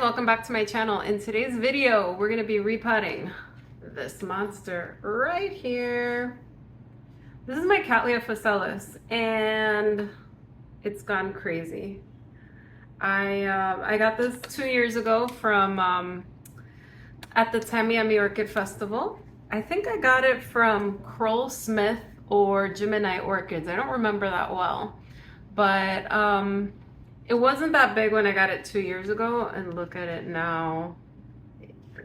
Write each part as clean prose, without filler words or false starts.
welcome back to my channel. In today's video, we're gonna be repotting this monster right here. This is my Cattleya Fascelis, and it's gone crazy. I got this 2 years ago from at the Miami Orchid Festival. I think I got it from Kroll Smith or Gemini Orchids. I don't remember that well, but it wasn't that big when I got it 2 years ago, and look at it now.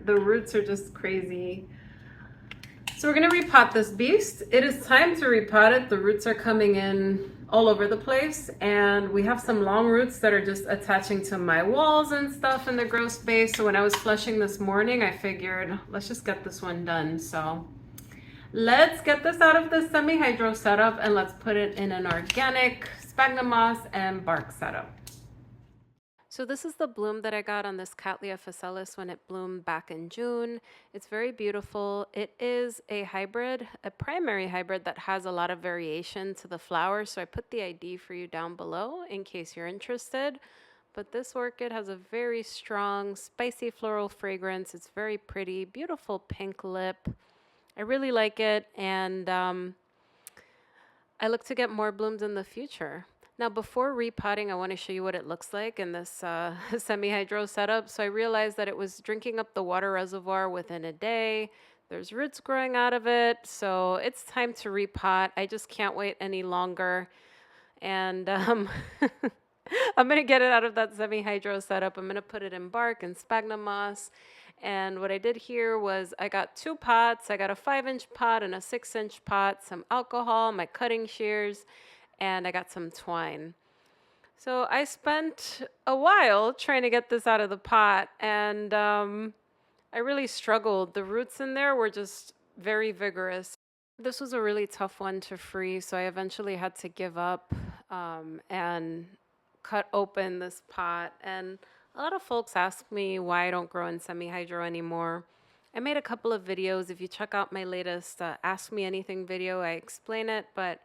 The roots are just crazy. So we're gonna repot this beast. It is time to repot it. The roots are coming in all over the place, and we have some long roots that are just attaching to my walls and stuff in the grow space. So when I was flushing this morning, I figured, let's just get this one done. So let's get this out of the semi-hydro setup and let's put it in an organic sphagnum moss and bark setup. So this is the bloom that I got on this Cattleya Fascelis when it bloomed back in June. It's very beautiful. It is a hybrid, a primary hybrid that has a lot of variation to the flower. So I put the ID for you down below in case you're interested. But this orchid has a very strong, spicy floral fragrance. It's very pretty, beautiful pink lip. I really like it, and I look to get more blooms in the future. Now, before repotting, I want to show you what it looks like in this semi-hydro setup. So I realized that it was drinking up the water reservoir within a day. There's roots growing out of it, so it's time to repot. I just can't wait any longer. And I'm going to get it out of that semi-hydro setup. I'm going to put it in bark and sphagnum moss. And what I did here was I got 2 pots. I got a 5-inch pot and a 6-inch pot, some alcohol, my cutting shears, and I got some twine. So I spent a while trying to get this out of the pot, and I really struggled. The roots in there were just very vigorous. This was a really tough one to free, so I eventually had to give up and cut open this pot. And a lot of folks ask me why I don't grow in semi-hydro anymore. I made a couple of videos. If you check out my latest Ask Me Anything video, I explain it, but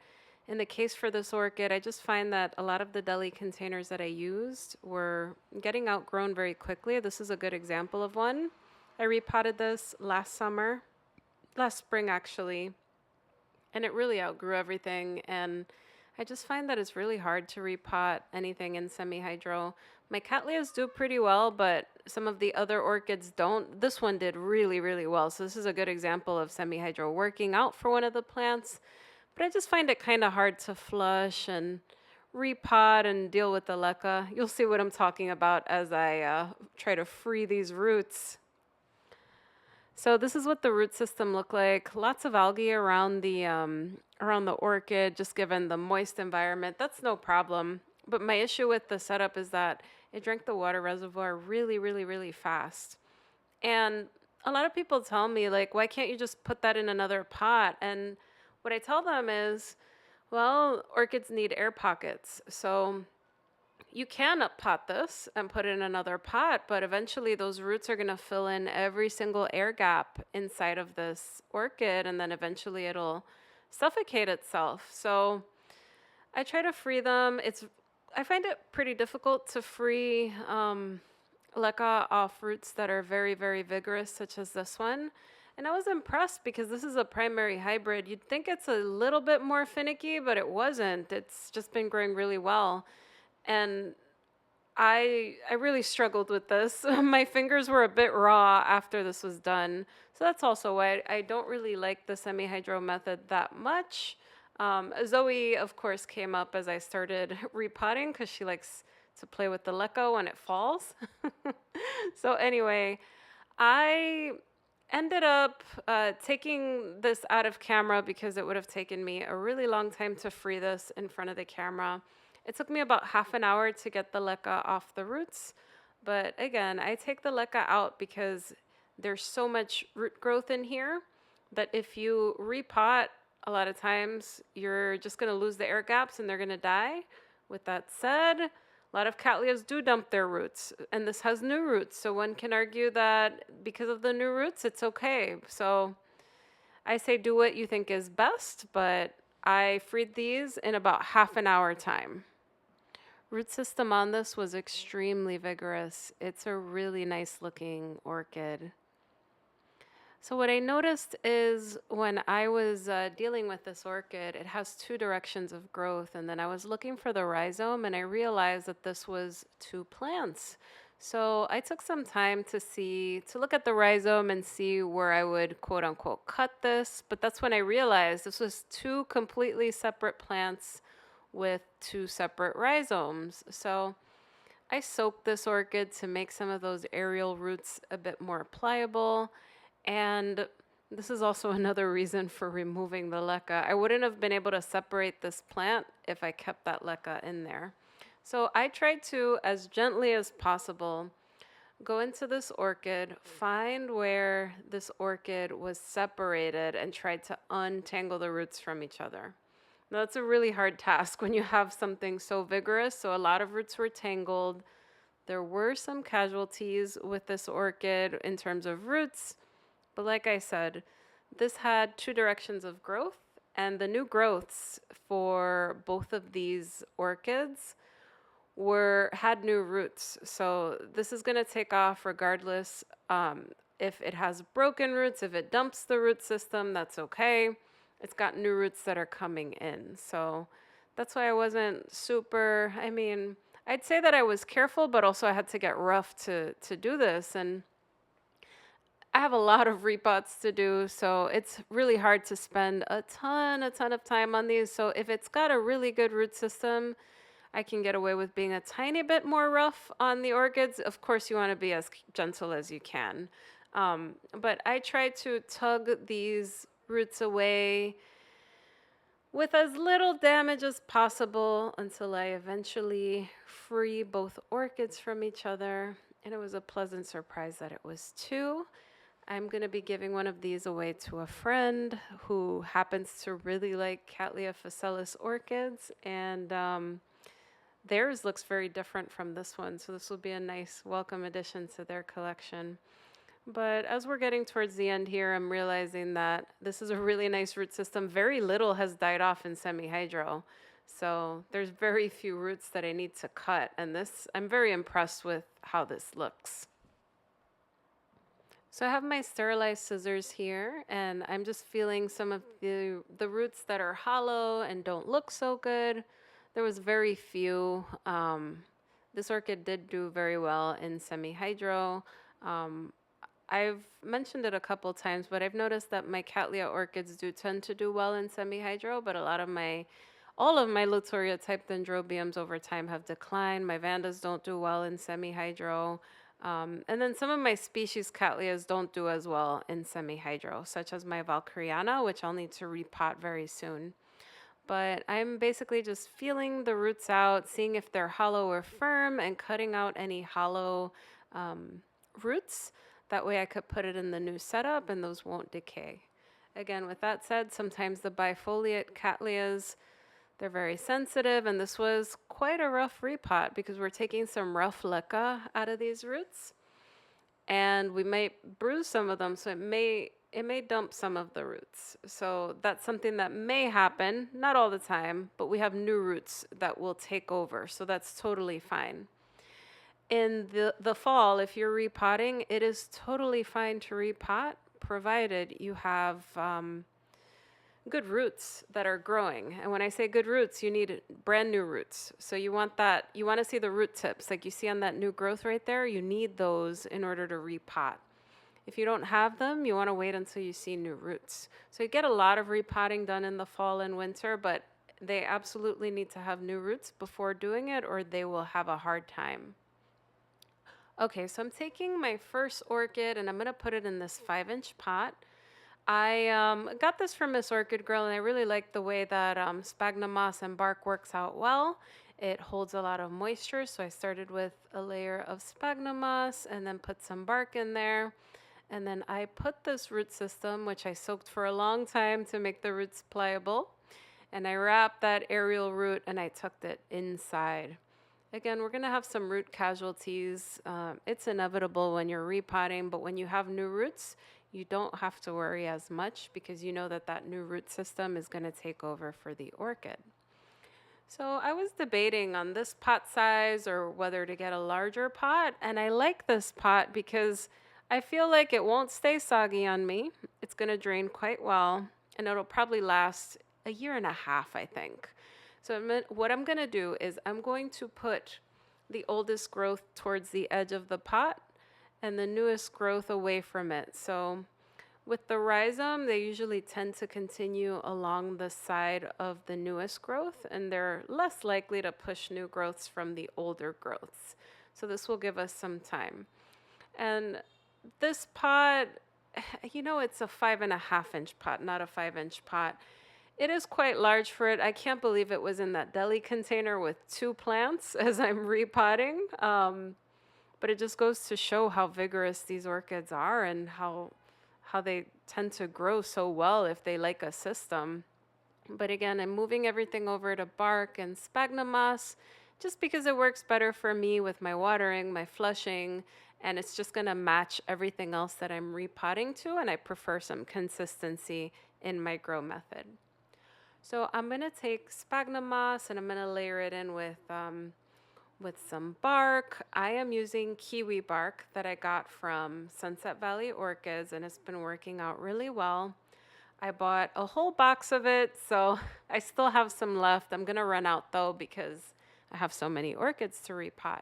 in the case for this orchid, I just find that a lot of the Deli containers that I used were getting outgrown very quickly. This is a good example of one. I repotted this last spring actually, and it really outgrew everything. And I just find that it's really hard to repot anything in semi-hydro. My Cattleyas do pretty well, but some of the other orchids don't. This one did really, really well. So this is a good example of semi-hydro working out for one of the plants. But I just find it kind of hard to flush and repot and deal with the Leca. You'll see what I'm talking about as I try to free these roots. So this is what the root system looked like. Lots of algae around the orchid, just given the moist environment. That's no problem. But my issue with the setup is that it drank the water reservoir really, really, really fast. And a lot of people tell me, like, why can't you just put that in another pot? And what I tell them is, well, orchids need air pockets. So you can pot this and put it in another pot, but eventually those roots are going to fill in every single air gap inside of this orchid, and then eventually it'll suffocate itself. So I try to free them. I find it pretty difficult to free Leca off roots that are very, very vigorous, such as this one. And I was impressed because this is a primary hybrid. You'd think it's a little bit more finicky, but it wasn't. It's just been growing really well. And I really struggled with this. My fingers were a bit raw after this was done. So that's also why I don't really like the semi-hydro method that much. Zoe, of course, came up as I started repotting because she likes to play with the Leca when it falls. So anyway, I ended up taking this out of camera because it would have taken me a really long time to free this in front of the camera. It took me about half an hour to get the Leca off the roots. But again, I take the Leca out because there's so much root growth in here that if you repot, a lot of times you're just going to lose the air gaps and they're going to die. With that said, a lot of Cattleyas do dump their roots, and this has new roots. So one can argue that because of the new roots, it's okay. So I say do what you think is best, but I freed these in about half an hour time. root system on this was extremely vigorous. It's a really nice looking orchid. So what I noticed is when I was dealing with this orchid, it has two directions of growth. And then I was looking for the rhizome and I realized that this was two plants. So I took some time to look at the rhizome and see where I would quote unquote cut this. But that's when I realized this was two completely separate plants with two separate rhizomes. So I soaked this orchid to make some of those aerial roots a bit more pliable. And this is also another reason for removing the leca. I wouldn't have been able to separate this plant if I kept that leca in there. So I tried to, as gently as possible, go into this orchid, find where this orchid was separated, and tried to untangle the roots from each other. Now, that's a really hard task when you have something so vigorous. So a lot of roots were tangled. There were some casualties with this orchid in terms of roots. But like I said, this had two directions of growth, and the new growths for both of these orchids had new roots. So this is going to take off regardless if it has broken roots. If it dumps the root system, that's okay. It's got new roots that are coming in. So that's why I wasn't super, I'd say that I was careful, but also I had to get rough to do this. And I have a lot of repots to do, so it's really hard to spend a ton of time on these. So if it's got a really good root system, I can get away with being a tiny bit more rough on the orchids. Of course, you want to be as gentle as you can. But I try to tug these roots away with as little damage as possible until I eventually free both orchids from each other. And it was a pleasant surprise that it was two. I'm going to be giving one of these away to a friend who happens to really like Cattleya Fascelis orchids, and theirs looks very different from this one, so this will be a nice welcome addition to their collection. But as we're getting towards the end here, I'm realizing that this is a really nice root system. Very little has died off in semi-hydro, so there's very few roots that I need to cut, and this, I'm very impressed with how this looks. So I have my sterilized scissors here, and I'm just feeling some of the roots that are hollow and don't look so good. There was very few. This orchid did do very well in semi-hydro. I've mentioned it a couple times, but I've noticed that my Cattleya orchids do tend to do well in semi-hydro, but all of my Lutoria type dendrobiums over time have declined. My Vandas don't do well in semi-hydro. And then some of my species Cattleyas don't do as well in semi-hydro, such as my Valkyriana, which I'll need to repot very soon. But I'm basically just feeling the roots out, seeing if they're hollow or firm, and cutting out any hollow roots. That way I could put it in the new setup and those won't decay. Again, with that said, sometimes the bifoliate Cattleyas, they're very sensitive, and this was quite a rough repot because we're taking some rough leca out of these roots, and we might bruise some of them, so it may dump some of the roots. So that's something that may happen, not all the time, but we have new roots that will take over, so that's totally fine. In the fall, if you're repotting, it is totally fine to repot, provided you have good roots that are growing. And when I say good roots, you need brand new roots. So you want to see the root tips, like you see on that new growth right there. You need those in order to repot. If you don't have them, you want to wait until you see new roots. So you get a lot of repotting done in the fall and winter, but they absolutely need to have new roots before doing it, or they will have a hard time. Okay, so I'm taking my first orchid and I'm going to put it in this 5-inch pot. I got this from Miss Orchid Girl, and I really like the way that sphagnum moss and bark works out well. It holds a lot of moisture, so I started with a layer of sphagnum moss and then put some bark in there. And then I put this root system, which I soaked for a long time to make the roots pliable. And I wrapped that aerial root and I tucked it inside. Again, we're going to have some root casualties. It's inevitable when you're repotting, but when you have new roots, you don't have to worry as much because you know that that new root system is going to take over for the orchid. So I was debating on this pot size or whether to get a larger pot, and I like this pot because I feel like it won't stay soggy on me. It's going to drain quite well, and it'll probably last a year and a half, I think. So what I'm going to do is I'm going to put the oldest growth towards the edge of the pot and the newest growth away from it. So with the rhizome, they usually tend to continue along the side of the newest growth, and they're less likely to push new growths from the older growths. So this will give us some time. And this pot, it's a 5.5-inch pot, not a 5-inch pot. It is quite large for it. I can't believe it was in that deli container with 2 plants as I'm repotting. But it just goes to show how vigorous these orchids are and how they tend to grow so well if they like a system. But again, I'm moving everything over to bark and sphagnum moss just because it works better for me with my watering, my flushing, and it's just going to match everything else that I'm repotting to, and I prefer some consistency in my grow method. So I'm going to take sphagnum moss and I'm going to layer it in with some bark. I am using kiwi bark that I got from Sunset Valley Orchids, and it's been working out really well. I bought a whole box of it, so I still have some left. I'm going to run out though because I have so many orchids to repot.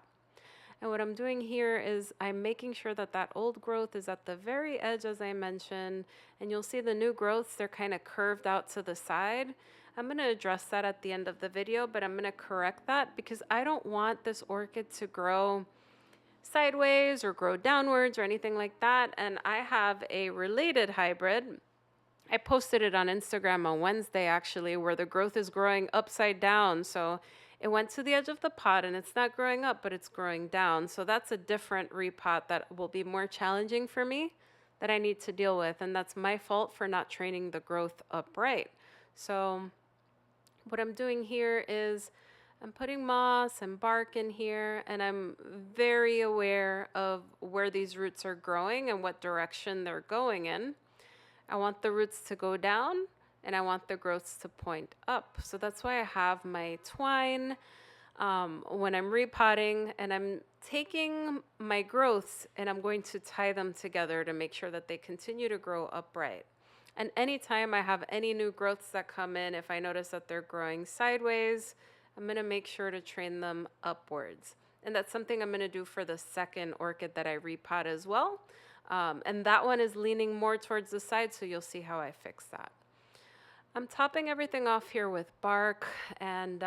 And what I'm doing here is I'm making sure that that old growth is at the very edge, as I mentioned, and you'll see the new growths, they're kind of curved out to the side. I'm going to address that at the end of the video, but I'm going to correct that because I don't want this orchid to grow sideways or grow downwards or anything like that. And I have a related hybrid. I posted it on Instagram on Wednesday, actually, where the growth is growing upside down. So it went to the edge of the pot and it's not growing up, but it's growing down. So that's a different repot that will be more challenging for me that I need to deal with. And that's my fault for not training the growth upright. So what I'm doing here is I'm putting moss and bark in here, and I'm very aware of where these roots are growing and what direction they're going in. I want the roots to go down, and I want the growths to point up. So that's why I have my twine when I'm repotting, and I'm taking my growths and I'm going to tie them together to make sure that they continue to grow upright. And anytime I have any new growths that come in, if I notice that they're growing sideways, I'm going to make sure to train them upwards. And that's something I'm going to do for the second orchid that I repot as well. And that one is leaning more towards the side, so you'll see how I fix that. I'm topping everything off here with bark, and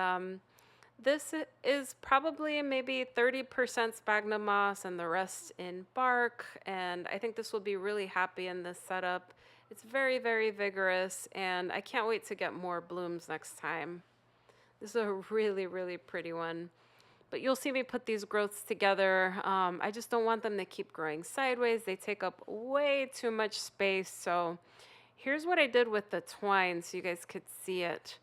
this is probably maybe 30% sphagnum moss and the rest in bark. And I think this will be really happy in this setup. It's very, very vigorous, and I can't wait to get more blooms next time. This is a really, really pretty one. But you'll see me put these growths together. I just don't want them to keep growing sideways. They take up way too much space. So here's what I did with the twine so you guys could see it.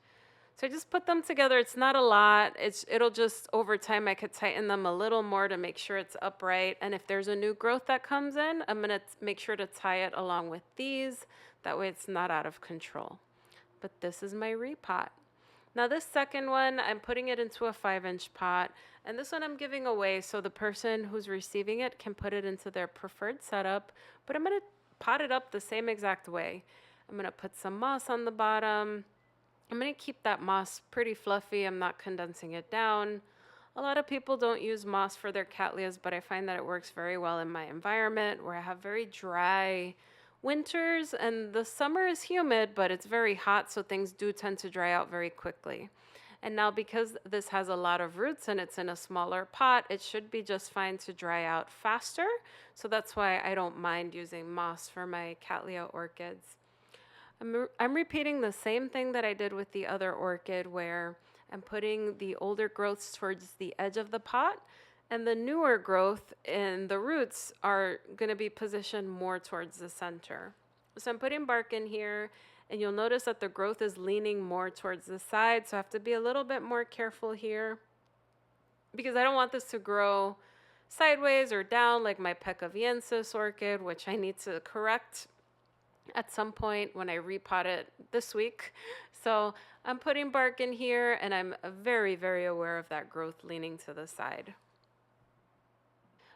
So I just put them together. It's not a lot. It'll just, over time, I could tighten them a little more to make sure it's upright. And if there's a new growth that comes in, I'm going to make sure to tie it along with these. That way it's not out of control. But this is my repot. Now this second one, I'm putting it into a 5-inch pot. And this one I'm giving away so the person who's receiving it can put it into their preferred setup. But I'm going to pot it up the same exact way. I'm going to put some moss on the bottom. I'm going to keep that moss pretty fluffy. I'm not condensing it down. A lot of people don't use moss for their Cattleyas, but I find that it works very well in my environment where I have very dry winters, and the summer is humid, but it's very hot, so things do tend to dry out very quickly. And now because this has a lot of roots and it's in a smaller pot, it should be just fine to dry out faster. So that's why I don't mind using moss for my Cattleya orchids. I'm repeating the same thing that I did with the other orchid, where I'm putting the older growths towards the edge of the pot, and the newer growth and the roots are going to be positioned more towards the center. So I'm putting bark in here, and you'll notice that the growth is leaning more towards the side, so I have to be a little bit more careful here because I don't want this to grow sideways or down like my Pecaviensis orchid, which I need to correct. at some point when I repot it this week. So I'm putting bark in here, and I'm very, very aware of that growth leaning to the side.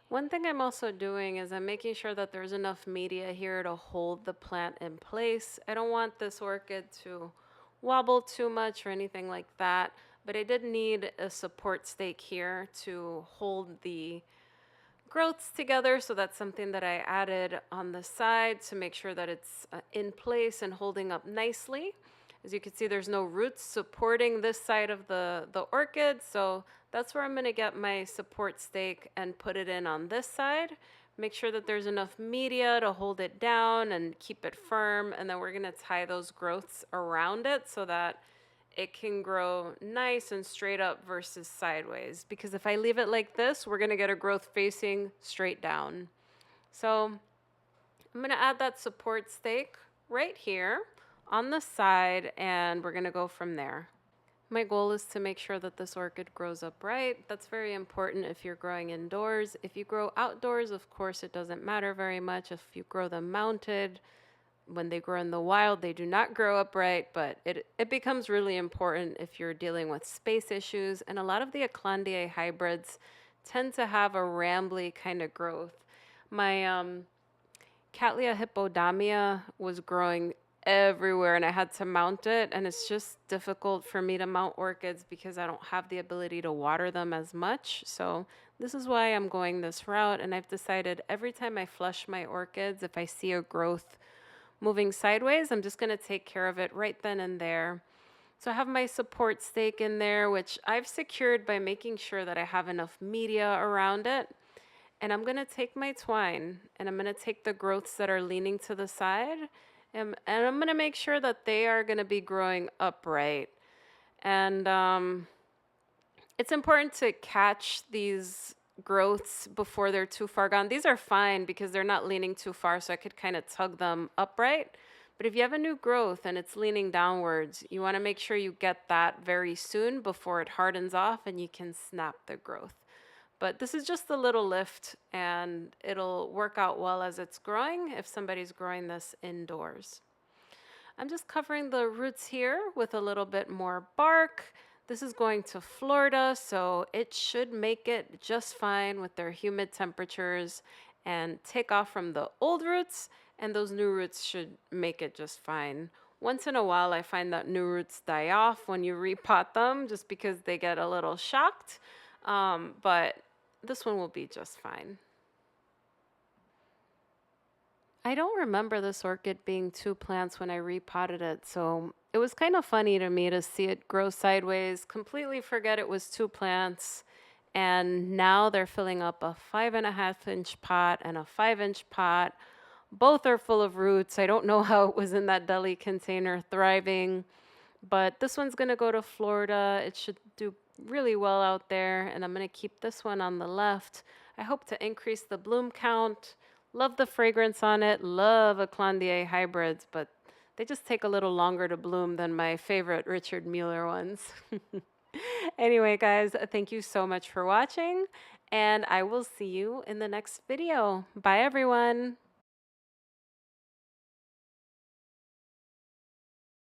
One thing I'm also doing is I'm making sure that there's enough media here to hold the plant in place. I don't want this orchid to wobble too much or anything like that, but I did need a support stake here to hold the growths together, so that's something that I added on the side to make sure that it's in place and holding up nicely. As you can see, there's no roots supporting this side of the orchid, so that's where I'm going to get my support stake and put it in on this side. Make sure that there's enough media to hold it down and keep it firm, and then we're going to tie those growths around it so that it can grow nice and straight up versus sideways. Because if I leave it like this, we're going to get a growth facing straight down. So I'm going to add that support stake right here on the side, and we're going to go from there. My goal is to make sure that this orchid grows upright. That's very important if you're growing indoors. If you grow outdoors, of course, it doesn't matter very much. If you grow them mounted, when they grow in the wild, they do not grow upright, but it becomes really important if you're dealing with space issues. And a lot of the Cattleya hybrids tend to have a rambly kind of growth. My Cattleya hippodamia was growing everywhere, and I had to mount it, and it's just difficult for me to mount orchids because I don't have the ability to water them as much. So this is why I'm going this route, and I've decided every time I flush my orchids, if I see a growth moving sideways, I'm just going to take care of it right then and there. So I have my support stake in there, which I've secured by making sure that I have enough media around it. And I'm going to take my twine, and I'm going to take the growths that are leaning to the side, and I'm going to make sure that they are going to be growing upright. And it's important to catch these growths before they're too far gone. These are fine because they're not leaning too far, so I could kind of tug them upright. But if you have a new growth and it's leaning downwards, you want to make sure you get that very soon before it hardens off and you can snap the growth. But this is just a little lift, and it'll work out well as it's growing if somebody's growing this indoors. I'm just covering the roots here with a little bit more bark. This is going to Florida, so it should make it just fine with their humid temperatures and take off from the old roots, and those new roots should make it just fine. Once in a while, I find that new roots die off when you repot them just because they get a little shocked, but this one will be just fine. I don't remember this orchid being 2 plants when I repotted it, so it was kind of funny to me to see it grow sideways, completely forget it was 2 plants, and now they're filling up a 5.5-inch pot and a 5-inch pot. Both are full of roots. I don't know how it was in that Deli container thriving, but this one's going to go to Florida. It should do really well out there, and I'm going to keep this one on the left. I hope to increase the bloom count. Love the fragrance on it. Love Cattleya hybrids, but they just take a little longer to bloom than my favorite Richard Mueller ones. Anyway, guys, thank you so much for watching, and I will see you in the next video. Bye, everyone.